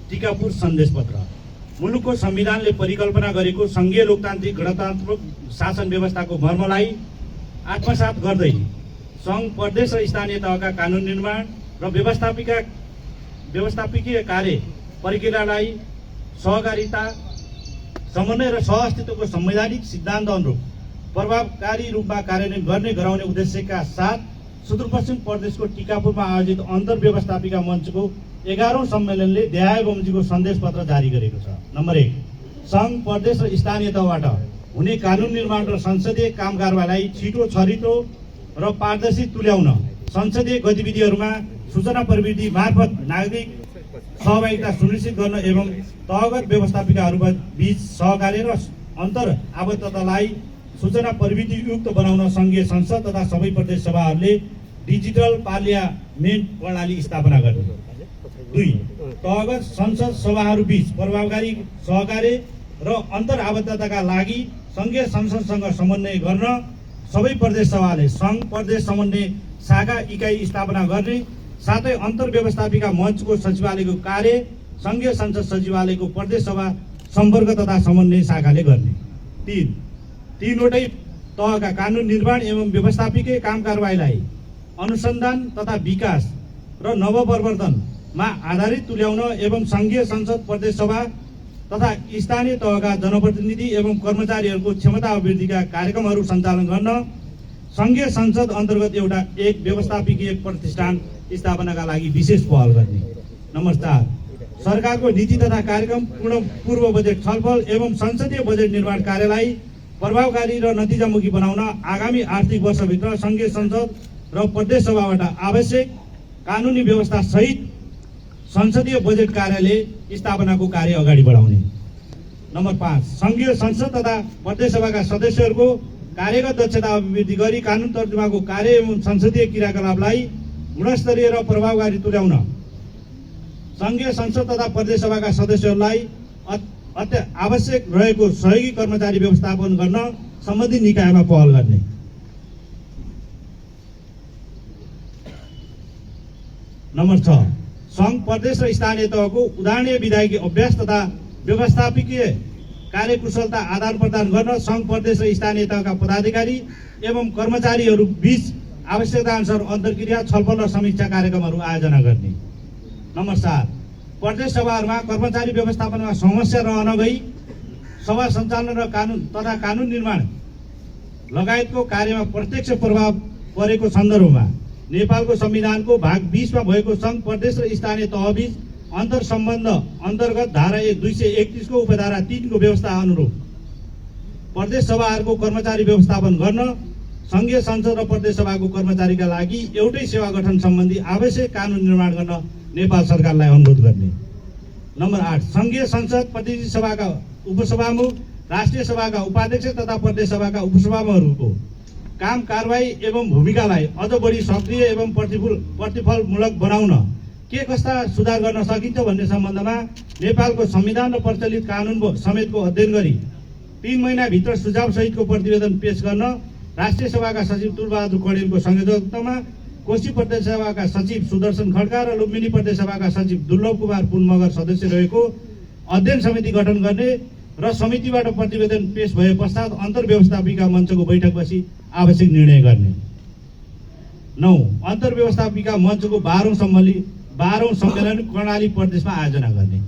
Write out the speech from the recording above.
टिकापुर सन्देश पत्र। मुलुकको संविधानले परिकल्पना गरेको संघीय लोकतान्त्रिक गणतन्त्रक शासन व्यवस्थाको मर्मलाई आत्मसात गर्दै सङ्घ, प्रदेश र स्थानीय तहका कानुन निर्माण र व्यवस्थापकीय कार्य प्रक्रियालाई सहकारिता, समन्वय र सहअस्तित्वको संवैधानिक सिद्धान्त अनुरूप प्रभावकारी रूपमा कार्यान्वयन गर्ने गराउने उद्देश्यका साथ सुदूरपश्चिम प्रदेशको टिकापुरमा आयोजित अन्तर्व्यवस्थापिका मञ्चको 11औं सम्मेलनले दयाबमजीको सन्देश पत्र जारी गरेको छ। नम्बर 1, सङ्घ, प्रदेश र स्थानीय तहबाट हुने कानुन निर्माण र संसदीय काम कारबाहीलाई छिटो, छरितो र पारदर्शी तुल्याउन संसदीय गतिविधिहरूमा सूचना प्रविधि मार्फत नागरिक सहभागिता सुनिश्चित गर्न एवं तहगत व्यवस्थापिकाहरू बीच सहकार्य र अन्तर आबद्धतालाई सूचना प्रविधि युक्त बनाउन सङ्घीय संसद तथा सबै प्रदेश सभाहरूले डिजिटल पार्लियामेन्ट प्रणाली स्थापना गर्ने। 2, तहगत संसद सभाहरू बीच प्रभावकारी सहकार्य र अन्तर आबद्धताका लागि सङ्घीय संसदसँग समन्वय गर्न सबै प्रदेश सभाले सङ्घ प्रदेश समन्वय शाखा इकाइ स्थापना गर्ने साथै अन्तर व्यवस्थापिका मञ्चको सचिवालयको कार्य सङ्घीय संसद सचिवालयको प्रदेश सभा सम्पर्क तथा समन्वय शाखाले गर्ने। 3, तीनवटै तहका कानुन निर्माण एवं व्यवस्थापकीय काम कारबाहीलाई अनुसन्धान तथा विकास र नवप्रवर्तनमा आधारित तुल्याउन एवं सङ्घीय संसद, प्रदेश सभा तथा स्थानीय तहका जनप्रतिनिधि एवं कर्मचारीहरूको क्षमता अभिवृद्धिका कार्यक्रमहरू सञ्चालन गर्न सङ्घीय संसद अन्तर्गत एक व्यवस्थापकीय प्रतिष्ठान स्थापनाका लागि विशेष पहल गर्ने। नम्बर 4, सरकारको नीति तथा कार्यक्रम पूर्व बजेट छलफल एवं संसदीय बजेट निर्माण कार्यलाई प्रभावकारी र नतिजामुखी बनाउन आगामी आर्थिक वर्षभित्र सङ्घीय संसद र प्रदेश सभाबाट आवश्यक कानुनी व्यवस्था सहित संसदीय बजेट कार्यालय स्थापनाको कार्य अगाडि बढाउने। नम्बर 5, सङ्घीय संसद तथा प्रदेश सभाका सदस्यहरूको कार्यगत दक्षता अभिवृद्धि गरी कानुन तर्जुमाको कार्य एवं संसदीय क्रियाकलापलाई गुणस्तरीय र प्रभावकारी तुल्याउन सङ्घीय संसद तथा प्रदेश सभाका सदस्यहरूलाई आवश्यक रहेको सहयोगी कर्मचारी व्यवस्थापन गर्न सम्बन्धित निकायमा पहल गर्ने। नम्बर 6, सङ्घ, प्रदेश र स्थानीय तहको उदाहरणीय विधायकी अभ्यास तथा व्यवस्थापकीय कार्यकुशलता आदान प्रदान गर्न सङ्घ, प्रदेश र स्थानीय तहका पदाधिकारी एवं कर्मचारीहरू बीच आवश्यकता अनुसार अन्तर्क्रिया, छलफल र समीक्षा कार्यक्रमहरू आयोजना गर्ने। नम्बर 7, प्रदेश सभाहरूमा कर्मचारी व्यवस्थापनमा समस्या रहन गई सभा सञ्चालन र कानुन निर्माण लगायतको कार्यमा प्रत्यक्ष प्रभाव परेको सन्दर्भमा नेपालको संविधानको भाग 20 मा भएको सङ्घ, प्रदेश र स्थानीय तहबीच अन्तर सम्बन्ध अन्तर्गत धारा 231 को उपधारा 3 को व्यवस्था अनुरूप प्रदेश सभाहरूको कर्मचारी व्यवस्थापन गर्न सङ्घीय संसद र प्रदेश सभाको कर्मचारीका लागि एउटै सेवा गठन सम्बन्धी आवश्यक कानुन निर्माण गर्न नेपाल सरकारलाई अनुरोध गर्ने। नम्बर 8, सङ्घीय संसद, प्रतिनिधि सभाका उपसभामुख, राष्ट्रिय सभाका उपाध्यक्ष तथा प्रदेश सभाका उपसभामुखहरूको काम कारबाही एवं भूमिकालाई अझ बढी सक्रिय एवं प्रतिफलमूलक बनाउन के कस्ता सुधार गर्न सकिन्छ भन्ने सम्बन्धमा नेपालको संविधान र प्रचलित कानुन समेतको अध्ययन गरी 3 महिनाभित्र सुझाव सहितको प्रतिवेदन पेश गर्न राष्ट्रिय सभाका सचिव तुलबहादुर कणेलको संयोजकतामा कोशी प्रदेश सभाका सचिव सुदर्शन खड्का र लुम्बिनी प्रदेश सभाका सचिव दुर्लभ कुमार पुनमगर सदस्य रहेको अध्ययन समिति गठन गर्ने र समितिबाट प्रतिवेदन पेश भए पश्चात अन्तर्व्यवस्थापिका मञ्चको बैठक बसी आवश्यक निर्णय गर्ने। 9, अन्तर्व्यवस्थापिका मञ्चको 12औं सम्मेलन कर्णाली प्रदेशमा आयोजना गर्ने।